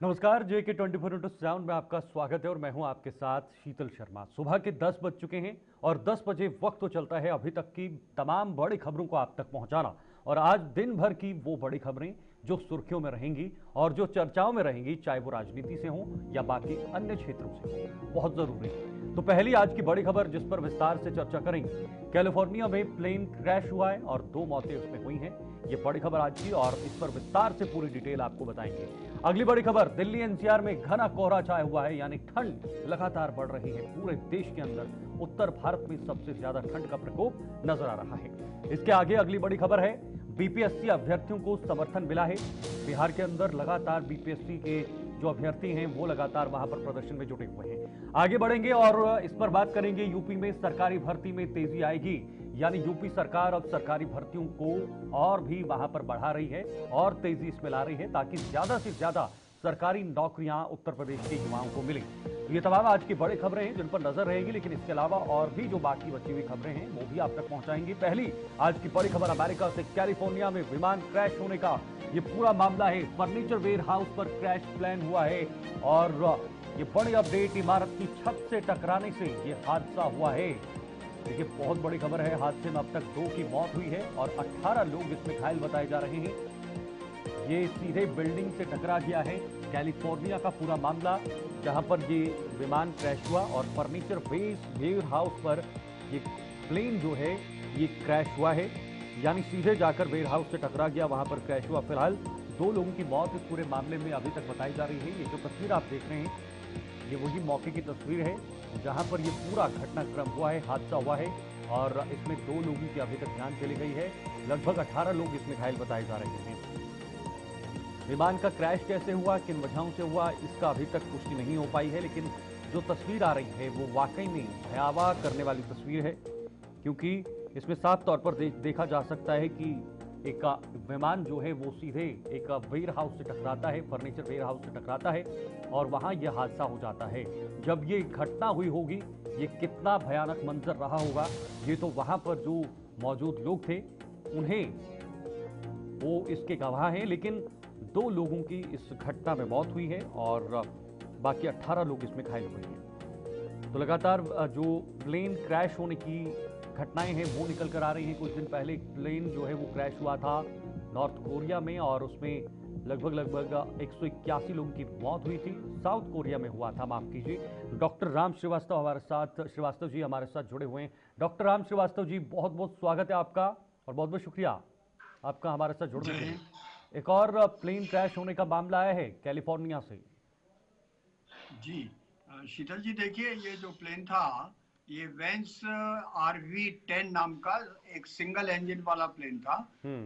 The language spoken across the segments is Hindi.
नमस्कार, JK 24/7 में आपका स्वागत है और मैं हूं आपके साथ शीतल शर्मा। सुबह के 10 बज चुके हैं और 10 बजे वक्त तो चलता है अभी तक की तमाम बड़ी खबरों को आप तक पहुंचाना। और आज दिन भर की वो बड़ी खबरें जो सुर्खियों में रहेंगी और जो चर्चाओं में रहेंगी, चाहे वो राजनीति से हो या बाकी अन्य क्षेत्रों से हो, बहुत जरूरी है। तो पहली आज की बड़ी खबर जिस पर विस्तार से चर्चा करेंगे, कैलिफोर्निया में प्लेन क्रैश हुआ है और 2 मौतें उसमें हुई हैं। ये बड़ी खबर आज की और इस पर विस्तार से पूरी डिटेल आपको बताएंगे। अगली बड़ी खबर, दिल्ली NCR में घना कोहरा छाया हुआ है, यानी ठंड लगातार बढ़ रही है पूरे देश के अंदर। उत्तर भारत में सबसे ज्यादा ठंड का प्रकोप नजर आ रहा है। इसके आगे अगली बड़ी खबर है, BPSC अभ्यर्थियों को समर्थन मिला है। बिहार के अंदर लगातार BPSC के जो अभ्यर्थी हैं वो लगातार वहां पर प्रदर्शन में जुटे हुए हैं। आगे बढ़ेंगे और इस पर बात करेंगे। यूपी में सरकारी भर्ती में तेजी आएगी, यानी यूपी सरकार अब सरकारी भर्तियों को और भी वहां पर बढ़ा रही है और तेजी इसमें ला रही है ताकि ज्यादा से ज्यादा सरकारी नौकरियां उत्तर प्रदेश के युवाओं को मिलें। ये तमाम आज की बड़ी खबरें हैं जिन पर नजर रहेगी, लेकिन इसके अलावा और भी जो बाकी बची हुई खबरें हैं वो भी आप तक पहुंचाएंगे। पहली आज की बड़ी खबर, अमेरिका से कैलिफोर्निया में विमान क्रैश होने का ये पूरा मामला है। फर्नीचर वेयर हाउस पर क्रैश प्लान हुआ है और ये बड़ी अपडेट, इमारत की छत से टकराने से ये हादसा हुआ है। देखिए, बहुत बड़ी खबर है। हादसे में अब तक 2 की मौत हुई है और 18 लोग इसमें घायल बताए जा रहे हैं। ये सीधे बिल्डिंग से टकरा गया है। कैलिफोर्निया का पूरा मामला, जहां पर ये विमान क्रैश हुआ और फर्नीचर वेयर हाउस पर ये प्लेन जो है ये क्रैश हुआ है, यानी सीधे जाकर वेयर हाउस से टकरा गया, वहां पर क्रैश हुआ। फिलहाल 2 लोगों की मौत इस पूरे मामले में अभी तक बताई जा रही है। ये जो तस्वीर आप देख रहे हैं ये वही मौके की तस्वीर है जहां पर ये पूरा घटनाक्रम हुआ है, हादसा हुआ है और इसमें 2 लोगों की अभी तक जान चली गई है। लगभग 18 लोग इसमें घायल बताए जा रहे हैं। विमान का क्रैश कैसे हुआ, किन वजहों से हुआ, इसका अभी तक पुष्टि नहीं हो पाई है, लेकिन जो तस्वीर आ रही है वो वाकई में भयावह करने वाली तस्वीर है, क्योंकि इसमें साफ तौर पर देखा जा सकता है कि एक विमान जो है वो सीधे एक वेयर हाउस से टकराता है, फर्नीचर वेयर हाउस से टकराता है और वहां यह हादसा हो जाता है। जब ये घटना हुई होगी, ये कितना भयानक मंजर रहा होगा, ये तो वहां पर जो मौजूद लोग थे उन्हें वो इसके गवाह हैं। लेकिन 2 लोगों की इस घटना में मौत हुई है और बाकी 18 लोग इसमें घायल हुए हैं। तो लगातार जो प्लेन क्रैश होने की घटनाएं हैं वो निकल कर आ रही हैं। कुछ दिन पहले एक प्लेन जो है वो क्रैश हुआ था नॉर्थ कोरिया में और उसमें लगभग 181 लोगों की मौत हुई थी। साउथ कोरिया में हुआ था, माफ कीजिए। डॉक्टर राम श्रीवास्तव हमारे साथ, श्रीवास्तव जी हमारे साथ जुड़े हुए हैं। डॉक्टर राम श्रीवास्तव जी, बहुत बहुत स्वागत है आपका और बहुत बहुत शुक्रिया आपका हमारे साथ जुड़ने के लिए। एक और प्लेन क्रैश होने का मामला आया है कैलिफोर्निया से। जी शीतल जी, देखिए ये जो प्लेन था ये वेंस RV-10 नाम का एक सिंगल इंजन वाला प्लेन था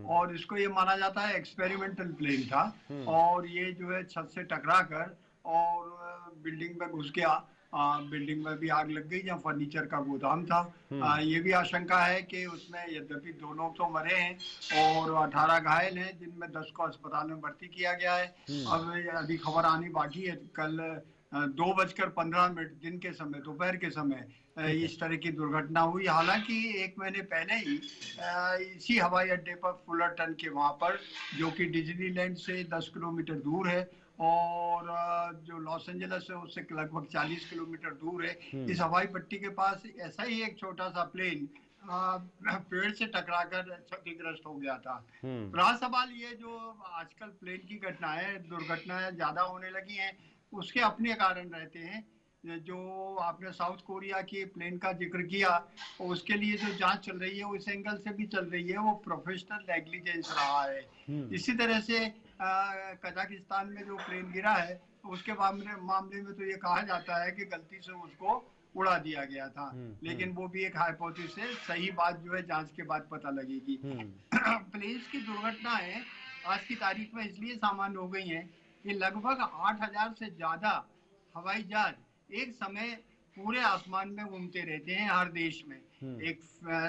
और इसको ये माना जाता है एक्सपेरिमेंटल प्लेन था। और ये जो है छत से टकरा कर और बिल्डिंग में घुस गया। बिल्डिंग में भी आग लग गई जहाँ फर्नीचर का गोदाम था। ये भी आशंका है कि उसमें यद्यपि 2 लोग तो मरे हैं और 18 घायल हैं, जिनमें 10 को अस्पताल में भर्ती किया गया है। अब अभी खबर आनी बाकी है। कल 2:15 दिन के समय, दोपहर के समय इस तरह की दुर्घटना हुई। हालांकि 1 महीने पहले ही इसी हवाई अड्डे पर फुलरटन के वहां पर, जो कि डिज्नीलैंड से 10 किलोमीटर दूर है और जो लॉस एंजल्स है उससे लगभग 40 किलोमीटर दूर है, इस हवाई पट्टी के पास ऐसा ही एक छोटा सा प्लेन पेड़ से टकराकर क्षतिग्रस्त हो गया था। रहा सवाल ये, जो आजकल प्लेन की घटनाएं, दुर्घटनाएं ज्यादा होने लगी हैं, उसके अपने कारण रहते हैं। जो आपने साउथ कोरिया की प्लेन का जिक्र किया, उसके लिए जो जांच चल रही है उस एंगल से भी चल रही है, वो प्रोफेशनल नेग्लिजेंस रहा है। इसी तरह से कजाकिस्तान में जो प्लेन गिरा है उसके मामले में तो ये कहा जाता है कि गलती से उसको उड़ा दिया गया था, लेकिन वो भी एक हाइपोथेसिस, सही बात जो है जांच के बाद पता लगेगी। प्लेन्स की दुर्घटनाएं आज की तारीख में इसलिए सामान्य हो गई हैं कि लगभग 8,000 से ज्यादा हवाई जहाज एक समय पूरे आसमान में घूमते रहते हैं हर देश में। एक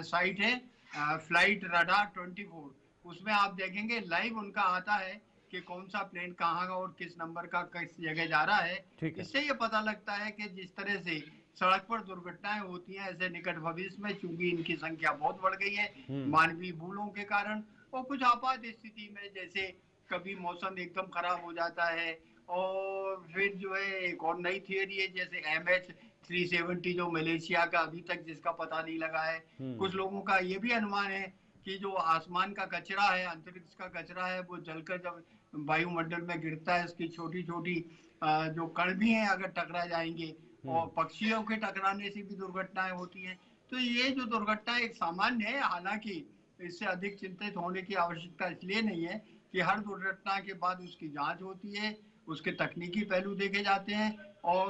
साइट है फ्लाइट रडार 24, उसमें आप देखेंगे लाइव उनका आता है कि कौन सा प्लेन कहाँ और किस नंबर का किस जगह जा रहा है। इससे ये पता लगता है कि जिस तरह से सड़क पर दुर्घटनाएं होती हैं, ऐसे निकट भविष्य में चूंकि इनकी संख्या बहुत बढ़ गई है मानवीय भूलों के कारण और कुछ आपात स्थिति में, जैसे कभी मौसम एकदम खराब हो जाता है और फिर जो है एक और नई थियरी है जैसे MH370 जो मलेशिया का अभी तक जिसका पता नहीं लगा है। कुछ लोगों का ये भी अनुमान है कि जो आसमान का कचरा है, अंतरिक्ष का कचरा है, वो जलकर जब वायुमंडल में गिरता है, इसकी छोटी छोटी जो कण भी हैं अगर टकरा जाएंगे, और पक्षियों के टकराने से भी दुर्घटनाएं होती हैं। तो ये जो दुर्घटना एक सामान्य है, हालांकि इससे अधिक चिंतित होने की आवश्यकता इसलिए नहीं है कि हर दुर्घटना के बाद उसकी जांच होती है, उसके तकनीकी पहलू देखे जाते हैं, और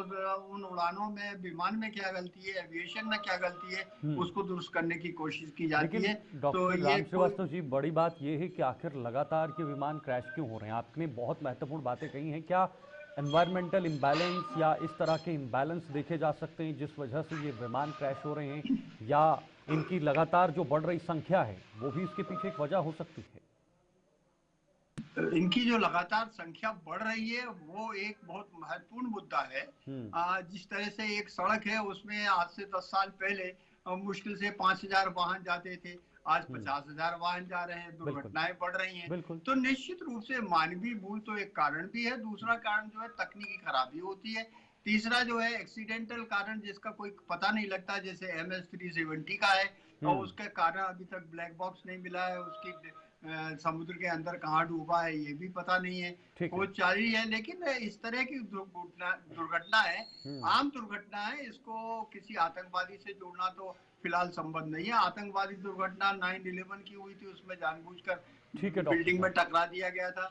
उन उड़ानों में विमान में क्या गलती है, एविएशन में क्या गलती है, उसको दुरुस्त करने की कोशिश की जाती है। तो डॉक्टर ये राम श्रीवास्तव जी, बड़ी बात यह है कि आखिर लगातार ये विमान क्रैश क्यों हो रहे हैं? आपने बहुत महत्वपूर्ण बातें कही हैं। क्या एनवायरमेंटल इम्बैलेंस या इस तरह के इम्बैलेंस देखे जा सकते हैं जिस वजह से ये विमान क्रैश हो रहे हैं, या इनकी लगातार जो बढ़ रही संख्या है वो भी इसके पीछे एक वजह हो सकती है? इनकी जो लगातार संख्या बढ़ रही है वो एक बहुत महत्वपूर्ण मुद्दा है। जिस तरह से एक सड़क है उसमें आज से 10 साल पहले मुश्किल से 5,000 वाहन जाते थे, आज 50,000 वाहन जा रहे हैं, दुर्घटनाएं बढ़ रही हैं। तो निश्चित रूप से मानवीय भूल तो एक कारण भी है, दूसरा कारण जो है तकनीकी खराबी होती है, तीसरा जो है एक्सीडेंटल कारण जिसका कोई पता नहीं लगता, जैसे MH370 का है और उसके कारण अभी तक ब्लैक बॉक्स नहीं मिला है, उसकी समुद्र के अंदर कहाँ डूबा है ये भी पता नहीं है, खोज जारी है। लेकिन इस तरह की दुर्घटना है, आम दुर्घटना है, इसको किसी आतंकवादी से जोड़ना तो फिलहाल संभव नहीं है। आतंकवादी दुर्घटना 9/11 की हुई थी, उसमें जानबूझकर बिल्डिंग में टकरा दिया गया था।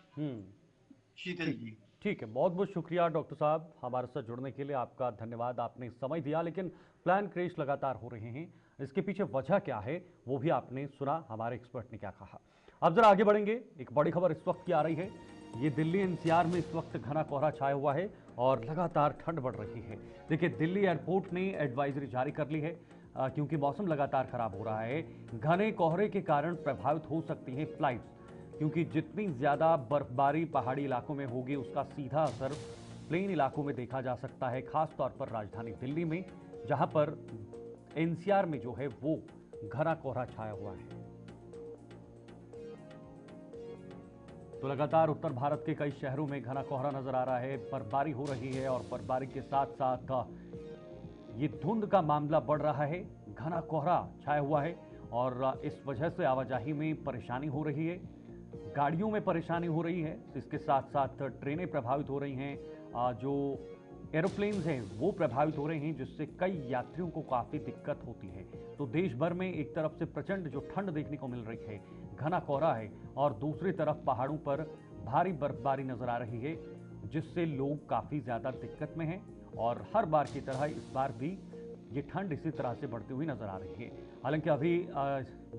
शीतल जी, ठीक है, बहुत बहुत शुक्रिया डॉक्टर साहब हमारे साथ जुड़ने के लिए, आपका धन्यवाद, आपने समय दिया। लेकिन प्लान क्रैश लगातार हो रहे हैं, इसके पीछे वजह क्या है वो भी आपने सुना, हमारे एक्सपर्ट ने क्या कहा। अब जरा आगे बढ़ेंगे। एक बड़ी खबर इस वक्त की आ रही है, ये दिल्ली NCR में इस वक्त घना कोहरा छाया हुआ है और लगातार ठंड बढ़ रही है। देखिए, दिल्ली एयरपोर्ट ने एडवाइजरी जारी कर ली है क्योंकि मौसम लगातार खराब हो रहा है। घने कोहरे के कारण प्रभावित हो सकती हैं फ्लाइट्स, क्योंकि जितनी ज़्यादा बर्फबारी पहाड़ी इलाकों में होगी उसका सीधा असर प्लेन इलाकों में देखा जा सकता है, खास तौर पर राजधानी दिल्ली में, जहां पर NCR में जो है वो घना कोहरा छाया हुआ है। तो लगातार उत्तर भारत के कई शहरों में घना कोहरा नजर आ रहा है, बर्फबारी हो रही है और बर्फबारी के साथ साथ ये धुंध का मामला बढ़ रहा है। घना कोहरा छाया हुआ है और इस वजह से आवाजाही में परेशानी हो रही है, गाड़ियों में परेशानी हो रही है, इसके साथ साथ ट्रेनें प्रभावित हो रही हैं, जो एरोप्लेन्स हैं वो प्रभावित हो रहे हैं, जिससे कई यात्रियों को काफ़ी दिक्कत होती है। तो देश भर में एक तरफ से प्रचंड जो ठंड देखने को मिल रही है, घना कोहरा है, और दूसरी तरफ पहाड़ों पर भारी बर्फबारी नजर आ रही है, जिससे लोग काफ़ी ज़्यादा दिक्कत में हैं। और हर बार की तरह इस बार भी ये ठंड इसी तरह से बढ़ती हुई नजर आ रही है। हालांकि अभी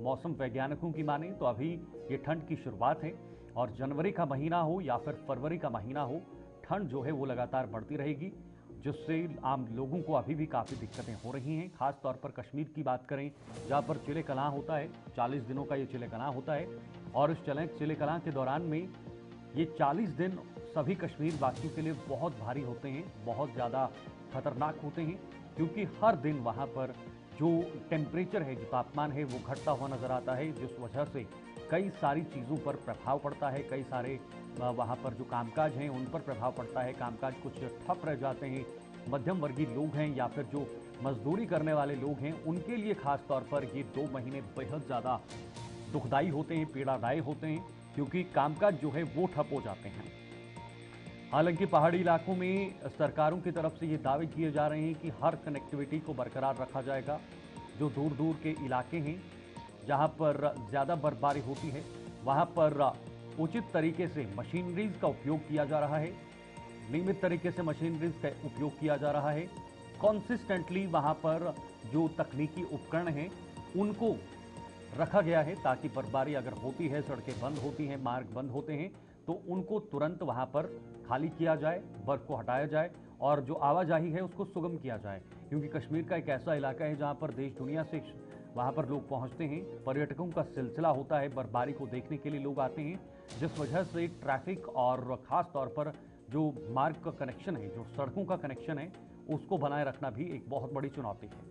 मौसम वैज्ञानिकों की माने तो अभी ये ठंड की शुरुआत है, और जनवरी का महीना हो या फिर फरवरी का महीना हो, ठंड जो है वो लगातार बढ़ती रहेगी, जिससे आम लोगों को अभी भी काफ़ी दिक्कतें हो रही हैं। खास तौर पर कश्मीर की बात करें, जहाँ पर चिले कलां होता है, 40 दिनों का ये चिले कलां होता है, और इस चिले कलां के दौरान में ये 40 दिन सभी कश्मीर वासियों के लिए बहुत भारी होते हैं, बहुत ज़्यादा खतरनाक होते हैं, क्योंकि हर दिन वहाँ पर जो टेम्परेचर है, जो तापमान है, वो घटता हुआ नज़र आता है, जिस वजह से कई सारी चीज़ों पर प्रभाव पड़ता है, कई सारे वहाँ पर जो कामकाज हैं उन पर प्रभाव पड़ता है, कामकाज कुछ ठप रह जाते हैं। मध्यम वर्गीय लोग हैं या फिर जो मजदूरी करने वाले लोग हैं, उनके लिए खास तौर पर ये 2 महीने बेहद ज़्यादा दुखदायी होते हैं, पीड़ादायी होते हैं, क्योंकि कामकाज जो है वो ठप हो जाते हैं। हालांकि पहाड़ी इलाकों में सरकारों की तरफ से ये दावे किए जा रहे हैं कि हर कनेक्टिविटी को बरकरार रखा जाएगा। जो दूर दूर के इलाके हैं जहां पर ज़्यादा बर्फबारी होती है, वहां पर उचित तरीके से मशीनरीज का उपयोग किया जा रहा है, नियमित तरीके से मशीनरीज का उपयोग किया जा रहा है। कॉन्सिस्टेंटली वहां पर जो तकनीकी उपकरण हैं उनको रखा गया है, ताकि बर्फबारी अगर होती है, सड़कें बंद होती हैं, मार्ग बंद होते हैं, तो उनको तुरंत वहां पर खाली किया जाए, बर्फ को हटाया जाए और जो आवाजाही है उसको सुगम किया जाए। क्योंकि कश्मीर का एक ऐसा इलाका है जहां पर देश दुनिया से वहां पर लोग पहुंचते हैं, पर्यटकों का सिलसिला होता है, बर्फबारी को देखने के लिए लोग आते हैं, जिस वजह से ट्रैफिक और खास तौर पर जो मार्ग का कनेक्शन है, जो सड़कों का कनेक्शन है, उसको बनाए रखना भी एक बहुत बड़ी चुनौती है।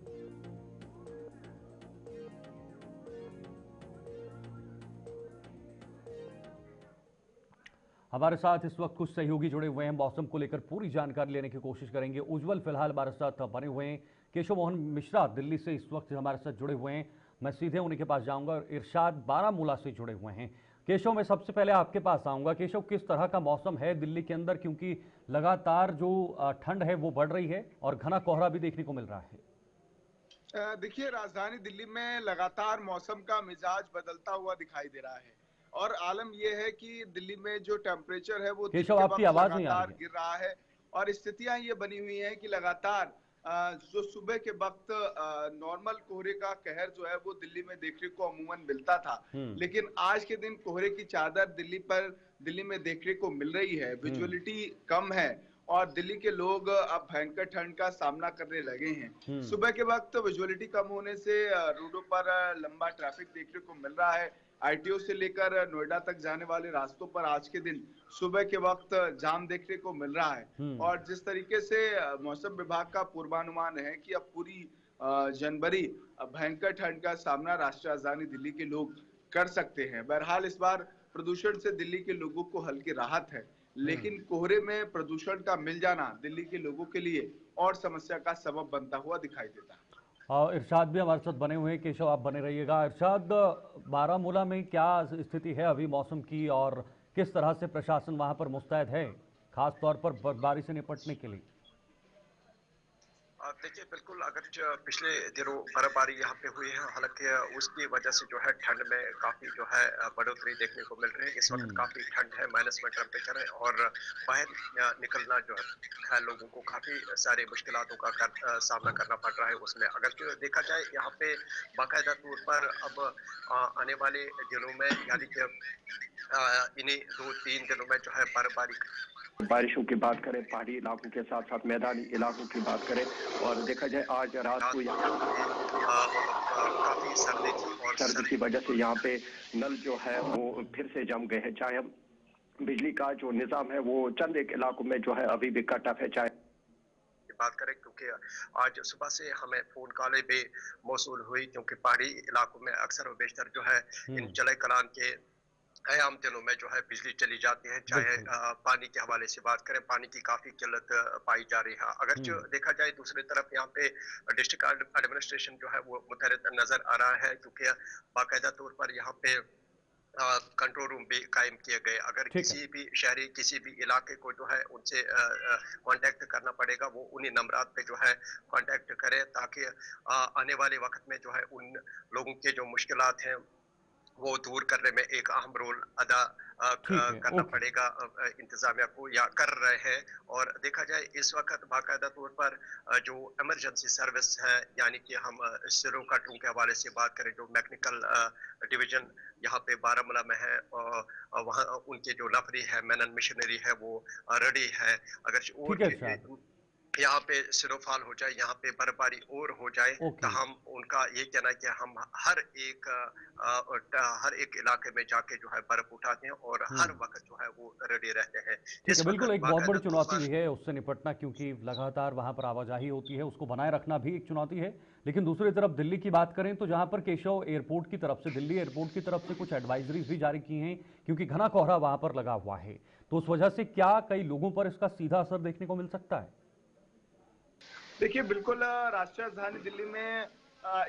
हमारे साथ इस वक्त कुछ सहयोगी जुड़े हुए हैं, मौसम को लेकर पूरी जानकारी लेने की कोशिश करेंगे। उज्जवल फिलहाल हमारे साथ बने हुए हैं, केशव मोहन मिश्रा दिल्ली से इस वक्त हमारे साथ जुड़े हुए हैं, मैं सीधे उन्हीं के पास जाऊंगा। और इरशाद बारामूला से जुड़े हुए हैं। केशव, मैं सबसे पहले आपके पास आऊंगा। केशव, किस तरह का मौसम है दिल्ली के अंदर, क्योंकि लगातार जो ठंड है वो बढ़ रही है और घना कोहरा भी देखने को मिल रहा है। देखिए, राजधानी दिल्ली में लगातार मौसम का मिजाज बदलता हुआ दिखाई दे रहा है और आलम यह है कि दिल्ली में जो टेम्परेचर है वो दिन केशव, के आपकी वक्त आवाज नहीं आ लगातार रही है। गिर रहा है और स्थितियां ये बनी हुई हैं कि लगातार जो सुबह के वक्त नॉर्मल कोहरे का कहर जो है वो दिल्ली में देखने को अमूमन मिलता था, लेकिन आज के दिन कोहरे की चादर दिल्ली में देखने को मिल रही है। विजुअलिटी कम है और दिल्ली के लोग अब भयंकर ठंड का सामना करने लगे हैं। सुबह के वक्त विजुअलिटी कम होने से रोडों पर लंबा ट्रैफिक देखने को मिल रहा है। आईटीओ से लेकर नोएडा तक जाने वाले रास्तों पर आज के दिन सुबह के वक्त जाम देखने को मिल रहा है और जिस तरीके से मौसम विभाग का पूर्वानुमान है कि अब पूरी जनवरी भयंकर ठंड का सामना राष्ट्रीय राजधानी दिल्ली के लोग कर सकते हैं। बहरहाल इस बार प्रदूषण से दिल्ली के लोगों को हल्की राहत है, लेकिन कोहरे में प्रदूषण का मिल जाना दिल्ली के लोगों के लिए और समस्या का सबब बनता हुआ दिखाई देता है। इरशाद भी हमारे साथ बने हुए हैं। केशव, आप बने रहिएगा। इरशाद, बारामूला में क्या स्थिति है अभी मौसम की, और किस तरह से प्रशासन वहां पर मुस्तैद है, खास तौर पर बर्फबारी से निपटने के लिए? देखिए, बिल्कुल, अगर पिछले दिनों बर्फबारी यहाँ पे हुई है, हालांकि उसकी वजह से जो है ठंड में काफी जो है बढ़ोतरी देखने को मिल रही है। इस वक्त काफी ठंड है, माइनस में टेम्परेचर है और बाहर निकलना जो है लोगों को काफी सारे मुश्किलातों का सामना करना पड़ रहा है। उसमें अगर देखा जाए यहाँ पे बाकायदा तौर पर अब आने वाले दिनों में, यानी कि इन्हीं 2-3 दिनों में जो है बारिशों की बात करें, पहाड़ी इलाकों के साथ साथ मैदानी इलाकों की बात करें और देखा जाए आज रात को यहाँ काफी सर्दी थी और सर्दी की वजह से यहाँ पे नल जो है वो फिर से जम गए हैं। चाहे बिजली का जो निजाम है वो चंद एक इलाकों में जो है अभी भी कट ऑफ है। चाहे बात करें, क्योंकि आज सुबह से हमें फोन कॉलें भी मौसूल हुई, क्योंकि पहाड़ी इलाकों में अक्सर व बेशतर जो है इन जले कलान के आम दिनों में जो है बिजली चली जाती है। चाहे पानी के हवाले से बात करें, पानी की काफी किल्लत पाई जा रही है। अगर जो देखा जाए दूसरी तरफ यहाँ पे डिस्ट्रिक्ट एडमिनिस्ट्रेशन जो है वो मुतहरिक नजर आ रहा है, क्योंकि बाकायदा तौर पर यहाँ पे कंट्रोल रूम भी कायम किए गए। अगर किसी भी शहरी किसी भी इलाके को जो है उनसे कांटेक्ट करना पड़ेगा, वो उन्हीं नंबरात पे जो है कांटेक्ट करे, ताकि आने वाले वक्त में जो है उन लोगों के जो मुश्किलात हैं वो दूर करने में एक अहम रोल अदा करना पड़ेगा इंतजामिया को, या कर रहे हैं। और देखा जाए इस वक्त बाकायदा तौर पर जो इमरजेंसी सर्विस है, यानी कि हम सिरो कटरों के हवाले से बात करें, जो मैकेनिकल डिवीजन यहाँ पे बारामूला में है, वहाँ उनके जो नफरी है, मैन एंड मशीनरी है, वो रेडी है। अगर यहाँ पे सिरोफाल हो जाए, यहाँ पे बर्फबारी और हो जाए, तो हम उनका ये कहना है कि हम हर एक इलाके में जाके जो है बर्फ उठाते हैं और हर वक्त जो है वो रेडी रहते हैं। ठीक है, बिल्कुल एक बहुत बड़ी चुनौती भी है उससे निपटना, क्योंकि लगातार वहां पर आवाजाही होती है, उसको बनाए रखना भी एक चुनौती है। लेकिन दूसरी तरफ दिल्ली की बात करें तो जहां पर केशव एयरपोर्ट की तरफ से, दिल्ली एयरपोर्ट की तरफ से कुछ एडवाइजरीज भी जारी की हैं, क्योंकि घना कोहरा वहां पर लगा हुआ है, तो उस वजह से क्या कई लोगों पर इसका सीधा असर देखने को मिल सकता है? देखिए, बिल्कुल राष्ट्रीय राजधानी दिल्ली में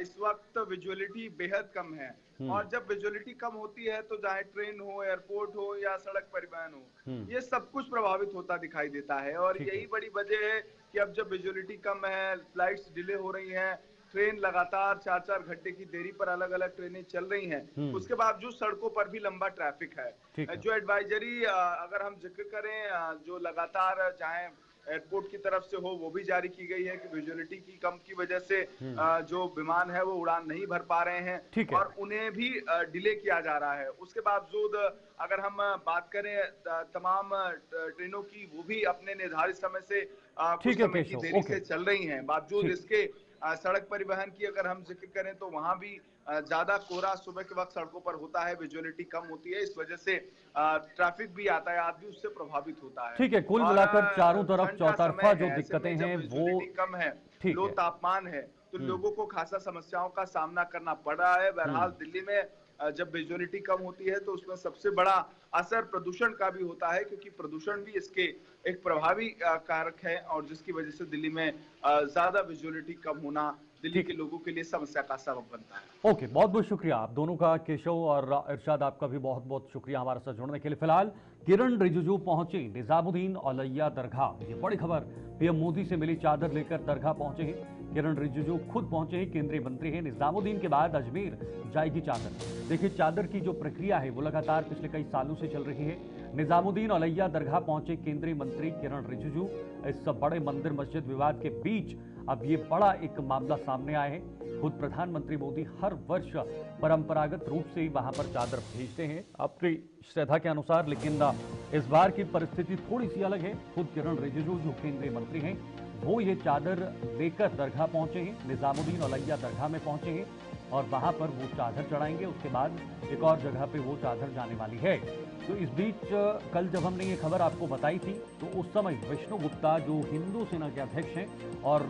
इस वक्त विजुअलिटी बेहद कम है और जब विजुअलिटी कम होती है तो चाहे ट्रेन हो, एयरपोर्ट हो या सड़क परिवहन हो, ये सब कुछ प्रभावित होता दिखाई देता है। और यही बड़ी वजह है कि अब जब विजुअलिटी कम है, फ्लाइट्स डिले हो रही हैं, ट्रेन लगातार 4-4 घंटे की देरी पर अलग अलग ट्रेनें चल रही हैं, उसके बावजूद सड़कों पर भी लंबा ट्रैफिक है। जो एडवाइजरी अगर हम जिक्र करें, जो लगातार चाहे एयरपोर्ट की तरफ से हो, वो भी जारी की गई है कि विजुअलिटी की कम की वजह से जो विमान है वो उड़ान नहीं भर पा रहे हैं और उन्हें भी डिले किया जा रहा है। उसके बावजूद अगर हम बात करें तमाम ट्रेनों की, वो भी अपने निर्धारित समय से कुछ समय की देरी से चल रही हैं। बावजूद इसके सड़क परिवहन की अगर हम जिक्र करें तो वहां भी ज्यादा कोहरा सुबह के वक्त सड़कों पर होता है, विजुअलिटी कम होती है, इस वजह से ट्रैफिक भी, यातायात भी उससे प्रभावित होता है। ठीक है, कुल मिलाकर चारों तरफ चौतरफा जो दिक्कतें हैं वो कम है, लो तापमान है, तो लोगों को खासा समस्याओं का सामना करना पड़ रहा है। बहरहाल दिल्ली में जब विजुअलिटी कम होती है तो उसमें सबसे बड़ा असर प्रदूषण का भी होता है, क्योंकि प्रदूषण भी इसके एक प्रभावी कारक है, और जिसकी वजह से दिल्ली में ज्यादा विजुअलिटी कम होना दिल्ली के लोगों के लिए समस्या का सबब बनता है। ओके, बहुत बहुत शुक्रिया आप दोनों का, केशव और इरशाद, आपका भी बहुत बहुत शुक्रिया हमारे साथ जुड़ने के लिए। फिलहाल किरण रिजिजू पहुंचे निजामुद्दीन औलैया दरगाह, ये बड़ी खबर, पीएम मोदी से मिली चादर लेकर दरगाह पहुंचे हैं किरण रिजिजू, खुद पहुंचे हैं, केंद्रीय मंत्री हैं। निजामुद्दीन के बाद अजमेर जाएगी चादर। देखिए, चादर की जो प्रक्रिया है वो लगातार पिछले कई सालों से चल रही है। निजामुद्दीन औलैया दरगाह पहुंचे केंद्रीय मंत्री किरण रिजिजू। इस बड़े मंदिर मस्जिद विवाद के बीच अब ये बड़ा एक मामला सामने आया है। खुद प्रधानमंत्री मोदी हर वर्ष परंपरागत रूप से वहां पर चादर भेजते हैं अपनी श्रद्धा के अनुसार, लेकिन इस बार की परिस्थिति थोड़ी सी अलग है। खुद किरण रिजिजू जो केंद्रीय मंत्री हैं वो ये चादर लेकर दरगाह पहुंचे हैं, निजामुद्दीन औलैया दरगाह में पहुंचे हैं और वहां पर वो चादर चढ़ाएंगे। उसके बाद एक और जगह पे वो चादर जाने वाली है। तो इस बीच कल जब हमने ये खबर आपको बताई थी तो उस समय विष्णु गुप्ता जो हिंदू सेना के अध्यक्ष हैं और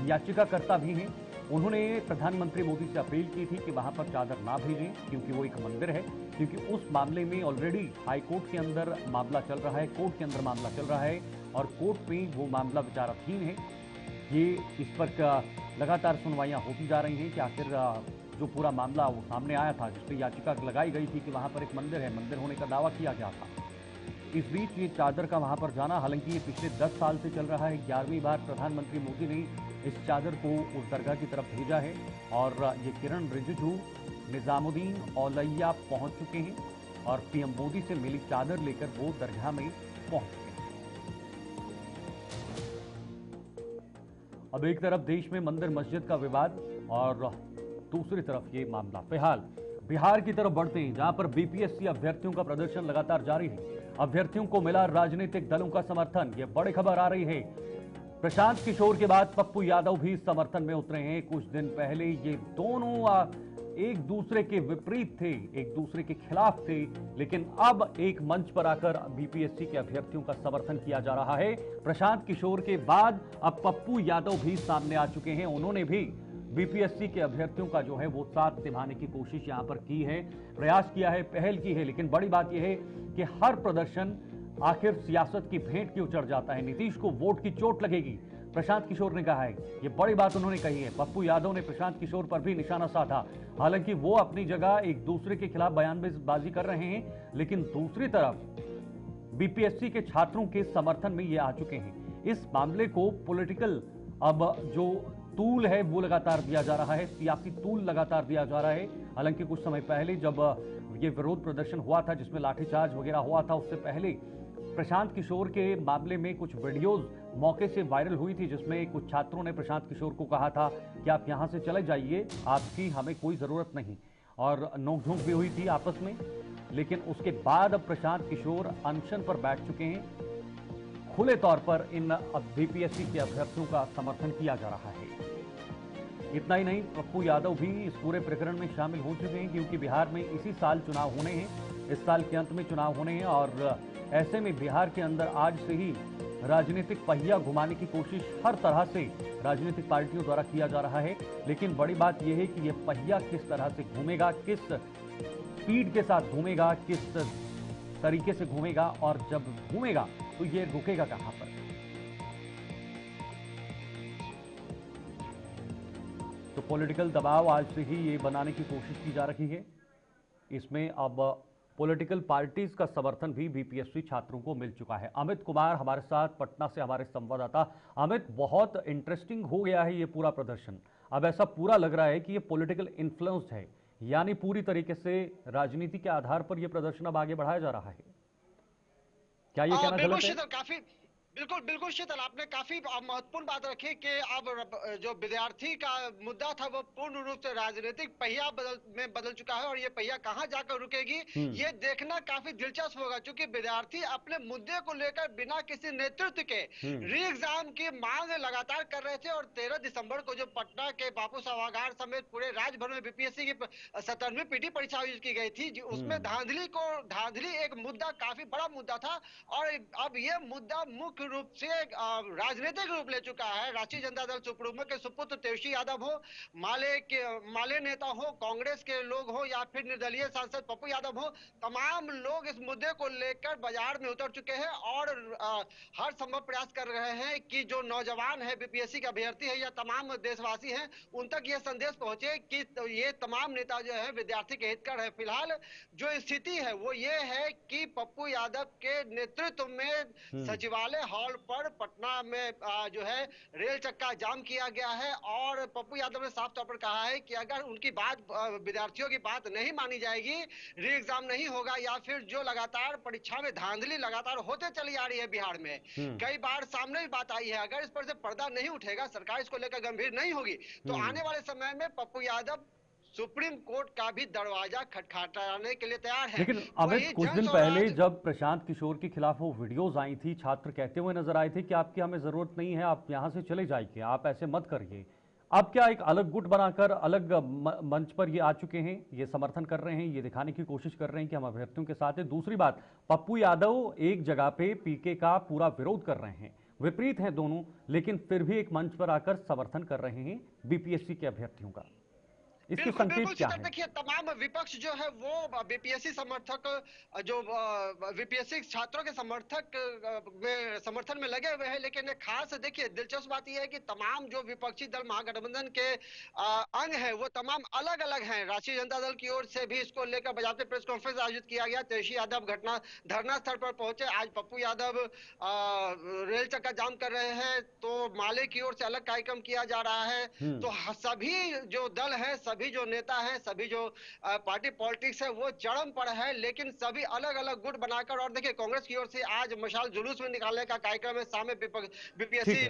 याचिकाकर्ता भी हैं, उन्होंने प्रधानमंत्री मोदी से अपील की थी कि वहां पर चादर ना भेजें क्योंकि वो एक मंदिर है, क्योंकि उस मामले में ऑलरेडी हाईकोर्ट के अंदर मामला चल रहा है, कोर्ट के अंदर मामला चल रहा है और कोर्ट में वो मामला विचाराधीन है। ये इस पर लगातार सुनवाइयां होती जा रही हैं कि आखिर जो पूरा मामला वो सामने आया था, जिसपे याचिका लगाई गई थी कि वहां पर एक मंदिर है, मंदिर होने का दावा किया गया था। इस बीच ये चादर का वहां पर जाना, हालांकि ये पिछले 10 साल से चल रहा है। 11वीं बार प्रधानमंत्री मोदी ने इस चादर को उस दरगाह की तरफ भेजा है और ये किरण रिजिजू निजामुद्दीन औलैया पहुंच चुके हैं और पीएम मोदी से मिली चादर लेकर वो दरगाह में पहुंच चुके हैं। अब एक तरफ देश में मंदिर मस्जिद का विवाद और दूसरी तरफ ये मामला। फिलहाल बिहार की तरफ बढ़ते हैं, जहां पर बीपीएससी अभ्यर्थियों का प्रदर्शन लगातार जारी है। अभ्यर्थियों को मिला राजनीतिक दलों का समर्थन, ये बड़ी खबर आ रही है। प्रशांत किशोर के बाद पप्पू यादव भी समर्थन में उतरे हैं। कुछ दिन पहले ये दोनों एक दूसरे के विपरीत थे, एक दूसरे के खिलाफ थे, लेकिन अब एक मंच पर आकर बीपीएससी के अभ्यर्थियों का समर्थन किया जा रहा है। प्रशांत किशोर के बाद अब पप्पू यादव भी सामने आ चुके हैं। उन्होंने भी बीपीएससी के अभ्यर्थियों का जो है वो साथ निभाने की कोशिश यहां पर की है, प्रयास किया है, पहल की है। लेकिन बड़ी बात यह है कि हर प्रदर्शन आखिर सियासत की भेंट क्यों चढ़ जाता है, नीतीश को वोट की चोट लगेगी, प्रशांत किशोर ने कहा है। ये बड़ी बात उन्होंने कही है। पप्पू यादव ने प्रशांत किशोर पर भी निशाना साधा। हालांकि वो अपनी जगह एक दूसरे के खिलाफ बयानबाजी कर रहे हैं, लेकिन दूसरी तरफ बीपीएससी के छात्रों के समर्थन में ये आ चुके हैं। इस मामले को पॉलिटिकल अब जो तूल है वो लगातार दिया जा रहा है, सियासी तूल लगातार दिया जा रहा है। हालांकि कुछ समय पहले जब ये विरोध प्रदर्शन हुआ था जिसमें लाठीचार्ज वगैरह हुआ था, उससे पहले प्रशांत किशोर के मामले में कुछ वीडियोस मौके से वायरल हुई थी, जिसमें कुछ छात्रों ने प्रशांत किशोर को कहा था कि आप यहां से चले जाइए, आपकी हमें कोई जरूरत नहीं, और नोकझोंक भी हुई थी आपस में। लेकिन उसके बाद अब प्रशांत किशोर अनशन पर बैठ चुके हैं। खुले तौर पर इन बीपीएससी के अभ्यर्थियों का समर्थन किया जा रहा है। इतना ही नहीं, पप्पू यादव भी इस पूरे प्रकरण में शामिल हो चुके हैं, क्योंकि बिहार में इसी साल चुनाव होने हैं, इस साल के अंत में चुनाव होने हैं और ऐसे में बिहार के अंदर आज से ही राजनीतिक पहिया घुमाने की कोशिश हर तरह से राजनीतिक पार्टियों द्वारा किया जा रहा है। लेकिन बड़ी बात यह है कि यह पहिया किस तरह से घूमेगा, किस स्पीड के साथ घूमेगा, किस तरीके से घूमेगा, और जब घूमेगा तो ये रुकेगा कहां पर। तो पॉलिटिकल दबाव आज से ही ये बनाने की कोशिश की जा रही है। इसमें अब पॉलिटिकल पार्टीज का समर्थन भी बीपीएससी छात्रों को मिल चुका है। अमित कुमार हमारे साथ पटना से, हमारे संवाददाता। अमित, बहुत इंटरेस्टिंग हो गया है ये पूरा प्रदर्शन। अब ऐसा पूरा लग रहा है कि ये पॉलिटिकल इन्फ्लुएंस्ड है, यानी पूरी तरीके से राजनीति के आधार पर यह प्रदर्शन अब आगे बढ़ाया जा रहा है। क्या ये कहना गलत है? बिल्कुल बिल्कुल शीतल, आपने काफी महत्वपूर्ण बात रखी कि अब जो विद्यार्थी का मुद्दा था वो पूर्ण रूप से राजनीतिक पहिया में बदल चुका है और ये पहिया कहां जाकर रुकेगी ये देखना काफी दिलचस्प होगा, क्योंकि विद्यार्थी अपने मुद्दे को लेकर बिना किसी नेतृत्व के री एग्जाम की मांग लगातार कर रहे थे। और 13 दिसंबर को जो पटना के बापू सभागार समेत पूरे राज्य भर में बीपीएससी की 17वीं पीटी परीक्षा आयोजित की गई थी, उसमें धांधली एक मुद्दा, काफी बड़ा मुद्दा था। और अब यह मुद्दा मुख्य पूर्ण रूप से राजनीतिक रूप ले चुका है। राष्ट्रीय जनता दल सुप्रीमो के सुपुत्र तेजस्वी यादव हो, माले नेता हो, कांग्रेस के लोग हो या फिर निर्दलीय सांसद पप्पू यादव हो, तमाम लोग इस मुद्दे को लेकर बाजार में उतर चुके हैं और हर संभव प्रयास कर रहे हैं कि जो नौजवान है, बीपीएससी के अभ्यर्थी है या तमाम देशवासी हैं, उन तक यह संदेश पहुंचे कि ये तमाम नेता जो है विद्यार्थी के हितकर है। फिलहाल जो स्थिति है वो ये है कि पप्पू यादव के नेतृत्व में सचिवालय हॉल पर पटना में जो है रेल चक्का जाम किया गया है और पप्पू यादव ने साफ तौर पर कहा है कि अगर उनकी बात, विद्यार्थियों की बात नहीं मानी जाएगी, री एग्जाम नहीं होगा या फिर जो लगातार परीक्षा में धांधली लगातार होते चली आ रही है बिहार में, कई बार सामने भी बात आई है, अगर इस पर से पर्दा नहीं उठेगा, सरकार इसको लेकर गंभीर नहीं होगी तो आने वाले समय में पप्पू यादव सुप्रीम कोर्ट का भी दरवाजा खटखटाने के लिए तैयार है। लेकिन अमित, कुछ दिन पहले जब प्रशांत किशोर के खिलाफ वो वीडियोस आई थी, छात्र कहते हुए नजर आए थे कि आपकी हमें जरूरत नहीं है, आप यहां से चले जाइए, आप ऐसे मत करिए। अब क्या एक अलग गुट बनाकर अलग मंच पर ये आ चुके हैं, ये समर्थन कर रहे हैं, ये दिखाने की कोशिश कर रहे हैं कि हम अभ्यर्थियों के साथ हैं। दूसरी बात, पप्पू यादव एक जगह पे पीके का पूरा विरोध कर रहे हैं, विपरीत हैं दोनों, लेकिन फिर भी एक मंच पर आकर समर्थन कर रहे हैं बीपीएससी के अभ्यर्थियों का। इसके संकेत क्या है? देखिए, तमाम विपक्ष जो है वो बीपीएससी समर्थक, जो बीपीएससी छात्रों के समर्थन में लगे हुए हैं, लेकिन खास देखिए दिलचस्प बात यह है कि तमाम जो विपक्षी दल महागठबंधन के अंग है वो तमाम अलग अलग हैं। राष्ट्रीय जनता दल की ओर से भी इसको लेकर बाकायदा प्रेस कॉन्फ्रेंस आयोजित किया गया, तेजस्वी यादव धरना स्थल पर पहुंचे, आज पप्पू यादव रेल चक्का जाम कर रहे हैं, तो माले की ओर से अलग कार्यक्रम किया जा रहा है। तो सभी जो दल है, सभी जो नेता हैं, सभी जो पार्टी पॉलिटिक्स है वो चरम पर है, लेकिन सभी अलग अलग गुट बनाकर, और देखिए कांग्रेस की ओर से आज मशाल जुलूस में निकालने का कार्यक्रम है सामने बीपीएससी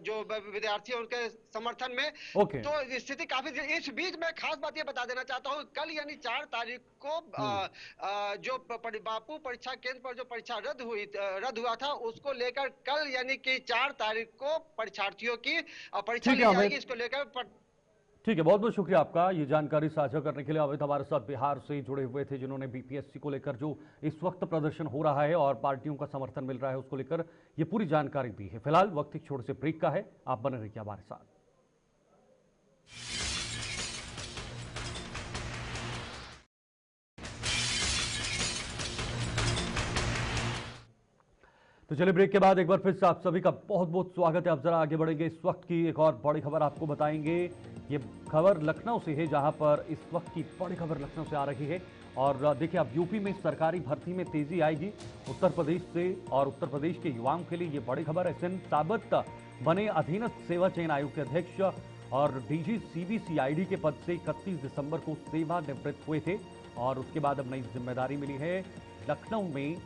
जो विद्यार्थी है उनके समर्थन में। तो स्थिति काफी, इस बीच में खास बात ये बता देना चाहता हूँ, कल यानी 4 तारीख को जो बापू परीक्षा केंद्र पर जो परीक्षा रद्द हुआ था, उसको लेकर कल यानी कि 4 तारीख को परीक्षार्थियों की परीक्षा ली जाएगी। इसको लेकर ठीक है, बहुत बहुत शुक्रिया आपका ये जानकारी साझा करने के लिए। अमित हमारे साथ बिहार से जुड़े हुए थे, जिन्होंने बीपीएससी को लेकर जो इस वक्त प्रदर्शन हो रहा है और पार्टियों का समर्थन मिल रहा है उसको लेकर ये पूरी जानकारी दी है। फिलहाल वक्त एक छोटे से ब्रेक का है, आप बने रहिए हमारे साथ। तो चलिए, ब्रेक के बाद एक बार फिर से आप सभी का बहुत बहुत स्वागत है। आप जरा आगे बढ़ेंगे, इस वक्त की एक और बड़ी खबर आपको बताएंगे। ये खबर लखनऊ से है, जहां पर इस वक्त की बड़ी खबर लखनऊ से आ रही है। और देखिए, अब यूपी में सरकारी भर्ती में तेजी आएगी उत्तर प्रदेश से, और उत्तर प्रदेश के युवाओं के लिए ये बड़ी खबर है। एसएन साबत बने अधीनस्थ सेवा चयन आयोग के अध्यक्ष और डीजी सीबीसीआईडी के पद से 31 दिसंबर को सेवानिवृत्त हुए थे और उसके बाद अब नई जिम्मेदारी मिली है। लखनऊ में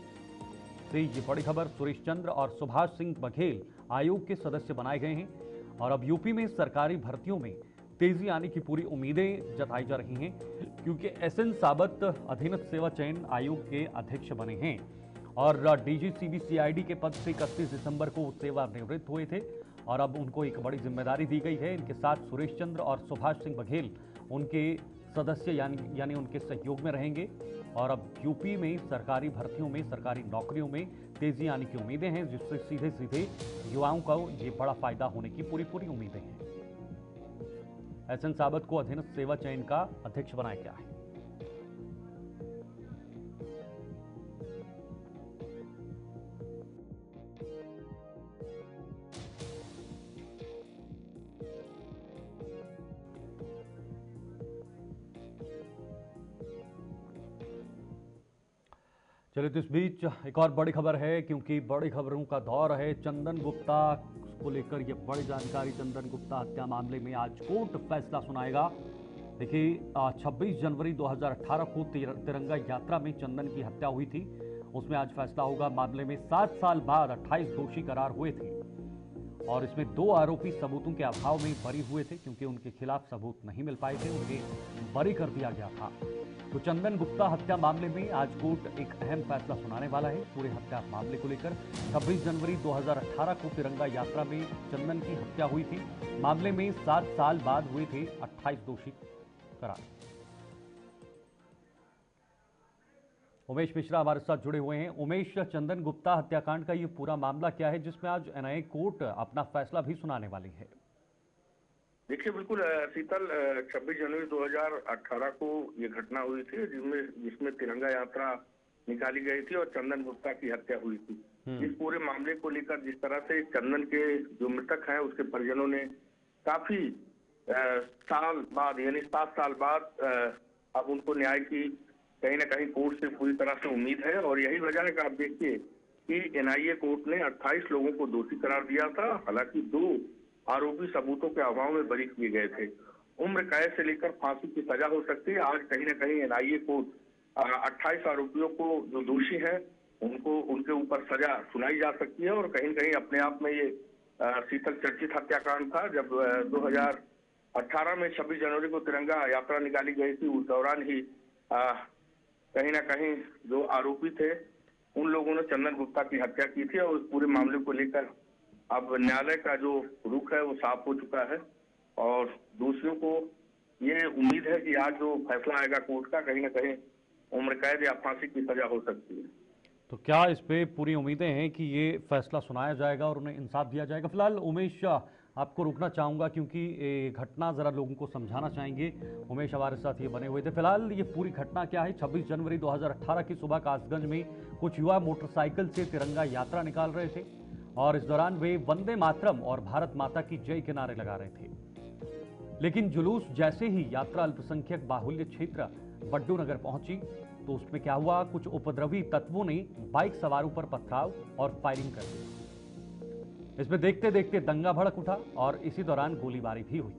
से ये बड़ी खबर, सुरेश चंद्र और सुभाष सिंह बघेल आयोग के सदस्य बनाए गए हैं और अब यूपी में सरकारी भर्तियों में तेजी आने की पूरी उम्मीदें जताई जा रही हैं, क्योंकि एसएन साबत अधीनस्थ सेवा चयन आयोग के अध्यक्ष बने हैं और डीजी सीबीसीआईडी के पद से 31 दिसंबर को सेवानिवृत्त हुए थे और अब उनको एक बड़ी जिम्मेदारी दी गई है। इनके साथ सुरेश चंद्र और सुभाष सिंह बघेल उनके सदस्य यानी उनके सहयोग में रहेंगे और अब यूपी में सरकारी भर्तियों में, सरकारी नौकरियों में तेजी आने की उम्मीदें हैं, जिससे सीधे सीधे युवाओं को ये बड़ा फायदा होने की पूरी उम्मीदें हैं। एसएन साबत को अधीनस्थ सेवा चयन का अध्यक्ष बनाया गया है। चलिए, तो इस बीच एक और बड़ी खबर है, क्योंकि बड़ी खबरों का दौर है। चंदन गुप्ता को लेकर ये बड़ी जानकारी। चंदन गुप्ता हत्या मामले में आज कोर्ट फैसला सुनाएगा। देखिए, 26 जनवरी 2018 को तिरंगा यात्रा में चंदन की हत्या हुई थी, उसमें आज फैसला होगा। मामले में 7 साल बाद 28 दोषी करार हुए थे और इसमें 2 आरोपी सबूतों के अभाव में बरी हुए थे, क्योंकि उनके खिलाफ सबूत नहीं मिल पाए थे, उन्हें बरी कर दिया गया था। तो चंदन गुप्ता हत्या मामले में आज कोर्ट एक अहम फैसला सुनाने वाला है। पूरे हत्या मामले को लेकर 26 जनवरी 2018 को तिरंगा यात्रा में चंदन की हत्या हुई थी। मामले में 7 साल बाद हुए थे 28 दोषी करार। उमेश मिश्रा हमारे साथ जुड़े हुए हैं। उमेश, चंदन गुप्ता हत्याकांड का ये पूरा मामला क्या है जिसमें आज एनआईए कोर्ट अपना फैसला भी सुनाने वाली है? देखिए बिल्कुल शीतल, 26 जनवरी 2018 को ये घटना हुई थी जिसमें तिरंगा यात्रा निकाली गई थी और चंदन गुप्ता की हत्या हुई थी। इस पूरे मामले को लेकर जिस तरह से चंदन के जो मृतक हैं उसके परिजनों ने काफी साल बाद यानी 7 साल बाद अब उनको न्याय की कहीं ना कहीं कोर्ट से पूरी तरह से उम्मीद है। और यही वजह है कि आप देखिए कि एनआईए कोर्ट ने 28 लोगों को दोषी करार दिया था। हालांकि 2 आरोपी सबूतों के अभाव में बरी किए गए थे। उम्र कैद से लेकर फांसी की सजा हो सकती है। आज कहीं ना कहीं एनआईए कोर्ट 28 आरोपियों को जो दोषी है उनको उनके ऊपर सजा सुनाई जा सकती है। और कहीं न कहीं अपने आप में ये शीतल चर्चित हत्याकांड था। जब 2018 में 26 जनवरी को तिरंगा यात्रा निकाली गई थी, उस दौरान ही कहीं ना कहीं जो आरोपी थे उन लोगों ने चंदन गुप्ता की हत्या की थी। और उस पूरे मामले को लेकर अब न्यायालय का जो रुख है वो साफ हो चुका है और दोषियों को ये उम्मीद है कि आज जो फैसला आएगा कोर्ट का, कहीं ना कहीं उम्र कैद या फांसी की सजा हो सकती है। तो क्या इस पे पूरी उम्मीदें हैं कि ये फैसला सुनाया जाएगा और उन्हें इंसाफ दिया जाएगा? फिलहाल उमेश, आपको रुकना चाहूँगा क्योंकि घटना ज़रा लोगों को समझाना चाहेंगे। उमेश हमारे साथ ये बने हुए थे। फिलहाल ये पूरी घटना क्या है? 26 जनवरी 2018 की सुबह कासगंज में कुछ युवा मोटरसाइकिल से तिरंगा यात्रा निकाल रहे थे और इस दौरान वे वंदे मातरम और भारत माता की जय के नारे लगा रहे थे। लेकिन जुलूस जैसे ही यात्रा अल्पसंख्यक बाहुल्य क्षेत्र बड्डू नगर पहुंची तो उसमें क्या हुआ, कुछ उपद्रवी तत्वों ने बाइक सवारों पर पथराव और फायरिंग कर दी। इसमें देखते देखते दंगा भड़क उठा और इसी दौरान गोलीबारी भी हुई।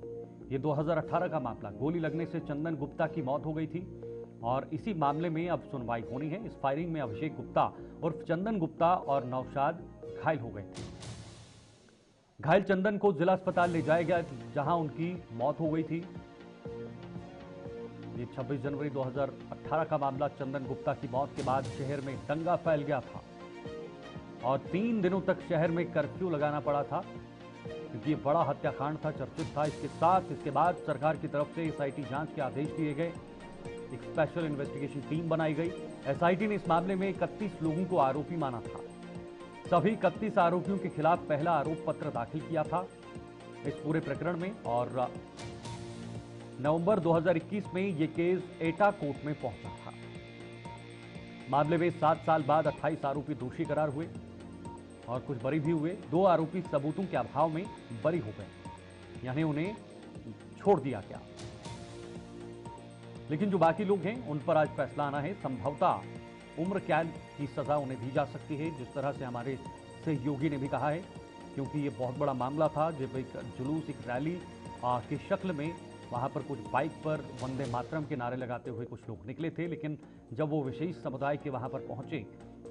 ये 2018 का मामला। गोली लगने से चंदन गुप्ता की मौत हो गई थी और इसी मामले में अब सुनवाई होनी है। इस फायरिंग में अभिषेक गुप्ता उर्फ चंदन गुप्ता और नौशाद घायल हो गए थे। घायल चंदन को जिला अस्पताल ले जाया गया जहां उनकी मौत हो गई थी। ये 26 जनवरी 2018 का मामला। चंदन गुप्ता की मौत के बाद शहर में दंगा फैल गया था और 3 दिनों तक शहर में कर्फ्यू लगाना पड़ा था क्योंकि ये बड़ा हत्याकांड था, चर्चित था। इसके बाद सरकार की तरफ से एसआईटी जांच के आदेश दिए गए। एक स्पेशल इन्वेस्टिगेशन टीम बनाई गई। एसआईटी ने इस मामले में 31 लोगों को आरोपी माना था। सभी 31 आरोपियों के खिलाफ पहला आरोप पत्र दाखिल किया था इस पूरे प्रकरण में और नवंबर 2021 में यह केस एटा कोर्ट में पहुंचा था। मामले में 7 साल बाद 28 आरोपी दोषी करार हुए और कुछ बरी भी हुए। 2 आरोपी सबूतों के अभाव में बरी हो गए, यानी उन्हें छोड़ दिया गया। लेकिन जो बाकी लोग हैं उन पर आज फैसला आना है। संभवतः उम्र कैद की सजा उन्हें दी जा सकती है, जिस तरह से हमारे सहयोगी ने भी कहा है, क्योंकि ये बहुत बड़ा मामला था। जब एक जुलूस, एक रैली की शक्ल में वहाँ पर कुछ बाइक पर वंदे मातरम के नारे लगाते हुए कुछ लोग निकले थे, लेकिन जब वो विशेष समुदाय के वहाँ पर पहुँचे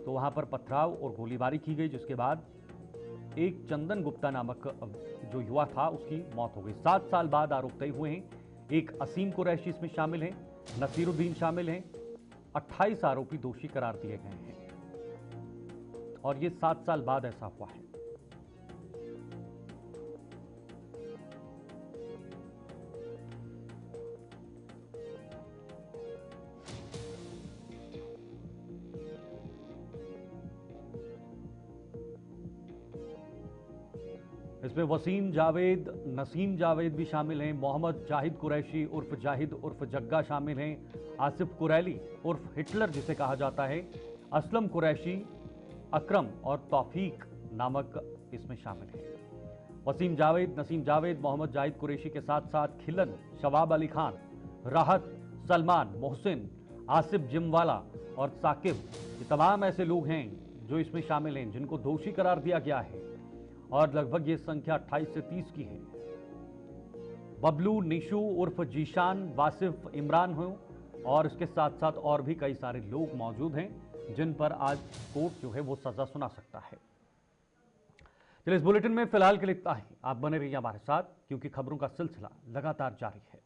तो वहाँ पर पथराव और गोलीबारी की गई, जिसके बाद एक चंदन गुप्ता नामक जो युवा था उसकी मौत हो गई। 7 साल बाद आरोप तय हुए हैं। एक असीम कुरैशी इसमें शामिल हैं, नसीरुद्दीन शामिल हैं। 28 आरोपी दोषी करार दिए गए हैं और ये 7 साल बाद ऐसा हुआ है। इसमें वसीम जावेद, नसीम जावेद भी शामिल हैं। मोहम्मद जाहिद कुरैशी उर्फ जाहिद उर्फ जग्गा शामिल हैं। आसिफ कुरैली उर्फ हिटलर जिसे कहा जाता है, असलम कुरैशी, अकरम और तौफीक नामक इसमें शामिल हैं। वसीम जावेद, नसीम जावेद, मोहम्मद जाहिद कुरैशी के साथ साथ खिलन, शवाब अली खान, राहत, सलमान, मोहसिन, आसिफ जिमवाला और साकिब, ये तमाम ऐसे लोग हैं जो इसमें शामिल हैं जिनको दोषी करार दिया गया है और लगभग ये संख्या 28 से 30 की है। बबलू, निशु उर्फ जीशान, वासिफ, इमरान हो और इसके साथ साथ और भी कई सारे लोग मौजूद हैं जिन पर आज कोर्ट जो है वो सजा सुना सकता है। चलिए, इस बुलेटिन में फिलहाल के लिए इतना ही। आप बने रहिए हमारे साथ क्योंकि खबरों का सिलसिला लगातार जारी है।